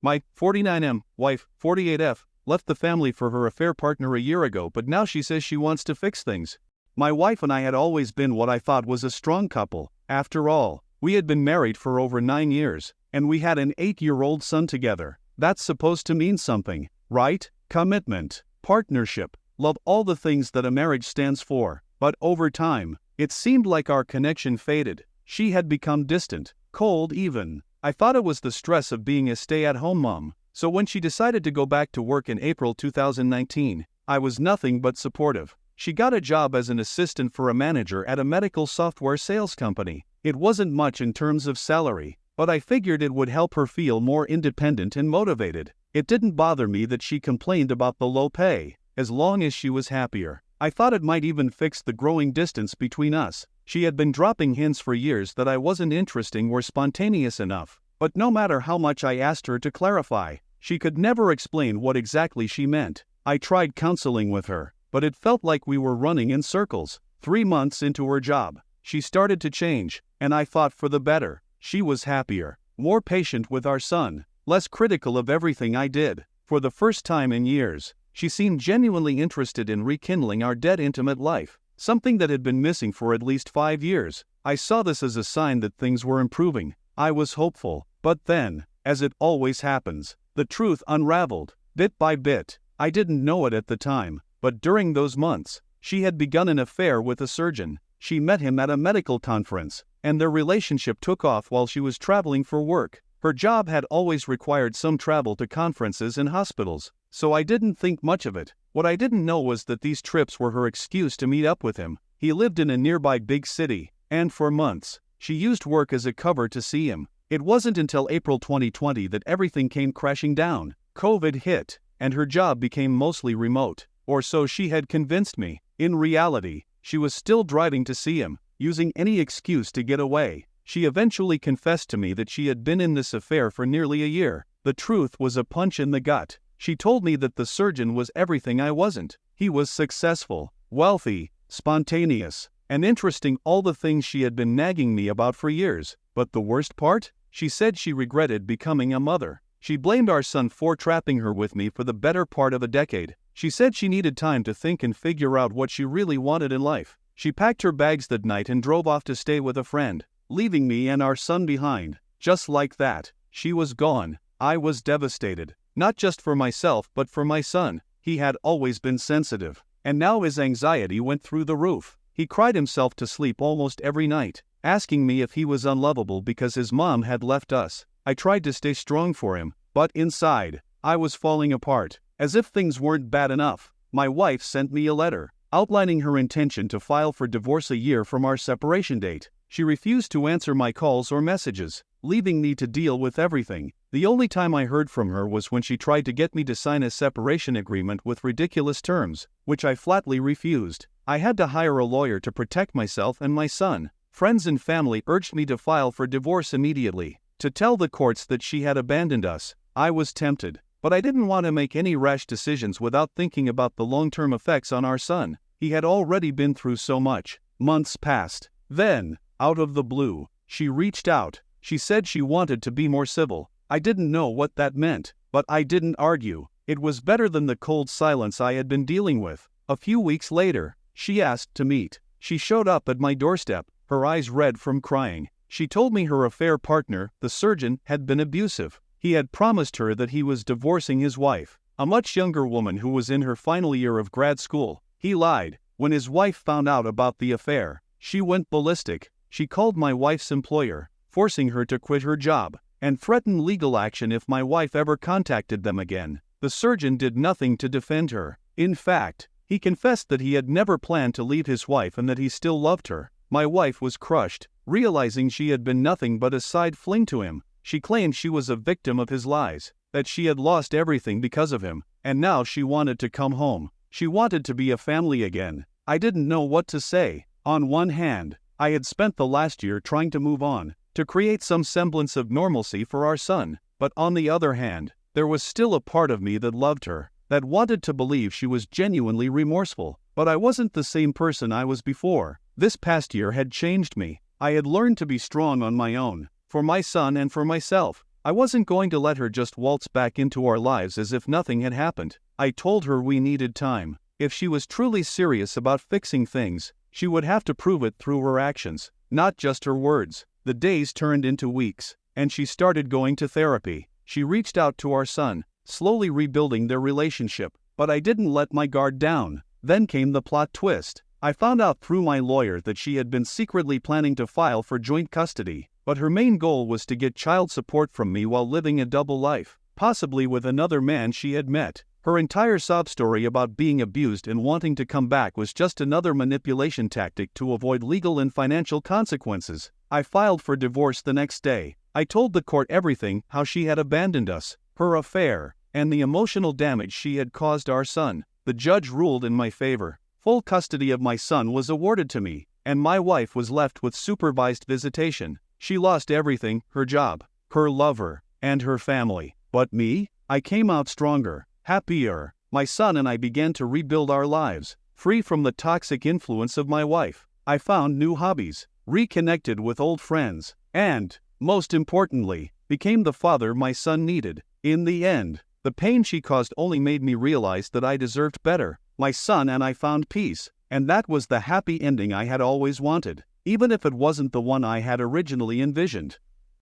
My 49M wife, 48F, left the family for her affair partner a year ago, but now she says she wants to fix things. My wife and I had always been what I thought was a strong couple. After all, we had been married for over 9 years, and we had an 8-year-old son together. That's supposed to mean something, right? Commitment, partnership, love, all the things that a marriage stands for. But over time, it seemed like our connection faded. She had become distant, cold even. I thought it was the stress of being a stay-at-home mom. So when she decided to go back to work in April 2019, I was nothing but supportive. She got a job as an assistant for a manager at a medical software sales company. It wasn't much in terms of salary, but I figured it would help her feel more independent and motivated. It didn't bother me that she complained about the low pay, as long as she was happier. I thought it might even fix the growing distance between us. She had been dropping hints for years that I wasn't interesting or spontaneous enough, but no matter how much I asked her to clarify, she could never explain what exactly she meant. I tried counseling with her, but it felt like we were running in circles. 3 months into her job, she started to change, and I thought for the better. She was happier, more patient with our son, less critical of everything I did. For the first time in years, she seemed genuinely interested in rekindling our dead intimate life, something that had been missing for at least 5 years. I saw this as a sign that things were improving. I was hopeful, but then, as it always happens, the truth unraveled, bit by bit. I didn't know it at the time, but during those months, she had begun an affair with a surgeon. She met him at a medical conference, and their relationship took off while she was traveling for work. Her job had always required some travel to conferences and hospitals, so I didn't think much of it. What I didn't know was that these trips were her excuse to meet up with him. He lived in a nearby big city, and for months, she used work as a cover to see him. It wasn't until April 2020 that everything came crashing down. COVID hit, and her job became mostly remote, or so she had convinced me. In reality, she was still driving to see him, using any excuse to get away. She eventually confessed to me that she had been in this affair for nearly a year. The truth was a punch in the gut. She told me that the surgeon was everything I wasn't. He was successful, wealthy, spontaneous, and interesting, all the things she had been nagging me about for years. But the worst part? She said she regretted becoming a mother. She blamed our son for trapping her with me for the better part of a decade. She said she needed time to think and figure out what she really wanted in life. She packed her bags that night and drove off to stay with a friend, leaving me and our son behind. Just like that, she was gone. I was devastated, not just for myself but for my son. He had always been sensitive, and now his anxiety went through the roof. He cried himself to sleep almost every night, asking me if he was unlovable because his mom had left us. I tried to stay strong for him, but inside, I was falling apart. As if things weren't bad enough, my wife sent me a letter, outlining her intention to file for divorce a year from our separation date. She refused to answer my calls or messages, leaving me to deal with everything. The only time I heard from her was when she tried to get me to sign a separation agreement with ridiculous terms, which I flatly refused. I had to hire a lawyer to protect myself and my son. Friends and family urged me to file for divorce immediately, to tell the courts that she had abandoned us. I was tempted, but I didn't want to make any rash decisions without thinking about the long-term effects on our son. He had already been through so much. Months passed. Then, out of the blue, she reached out. She said she wanted to be more civil. I didn't know what that meant, but I didn't argue. It was better than the cold silence I had been dealing with. A few weeks later, she asked to meet. She showed up at my doorstep, her eyes red from crying. She told me her affair partner, the surgeon, had been abusive. He had promised her that he was divorcing his wife, a much younger woman who was in her final year of grad school. He lied. When his wife found out about the affair, she went ballistic. She called my wife's employer, forcing her to quit her job, and threatened legal action if my wife ever contacted them again. The surgeon did nothing to defend her. In fact, he confessed that he had never planned to leave his wife and that he still loved her. My wife was crushed, realizing she had been nothing but a side fling to him. She claimed she was a victim of his lies, that she had lost everything because of him, and now she wanted to come home. She wanted to be a family again. I didn't know what to say. On one hand, I had spent the last year trying to move on, to create some semblance of normalcy for our son, but on the other hand, there was still a part of me that loved her, that wanted to believe she was genuinely remorseful. But I wasn't the same person I was before. This past year had changed me. I had learned to be strong on my own, for my son and for myself. I wasn't going to let her just waltz back into our lives as if nothing had happened. I told her we needed time. If she was truly serious about fixing things, she would have to prove it through her actions, not just her words. The days turned into weeks, and she started going to therapy. She reached out to our son, slowly rebuilding their relationship, but I didn't let my guard down. Then came the plot twist. I found out through my lawyer that she had been secretly planning to file for joint custody, but her main goal was to get child support from me while living a double life, possibly with another man she had met. Her entire sob story about being abused and wanting to come back was just another manipulation tactic to avoid legal and financial consequences. I filed for divorce the next day. I told the court everything, how she had abandoned us, her affair, and the emotional damage she had caused our son. The judge ruled in my favor. Full custody of my son was awarded to me, and my wife was left with supervised visitation. She lost everything, her job, her lover, and her family. But me? I came out stronger, happier. My son and I began to rebuild our lives, free from the toxic influence of my wife. I found new hobbies, reconnected with old friends, and, most importantly, became the father my son needed. In the end, the pain she caused only made me realize that I deserved better. My son and I found peace, and that was the happy ending I had always wanted, even if it wasn't the one I had originally envisioned.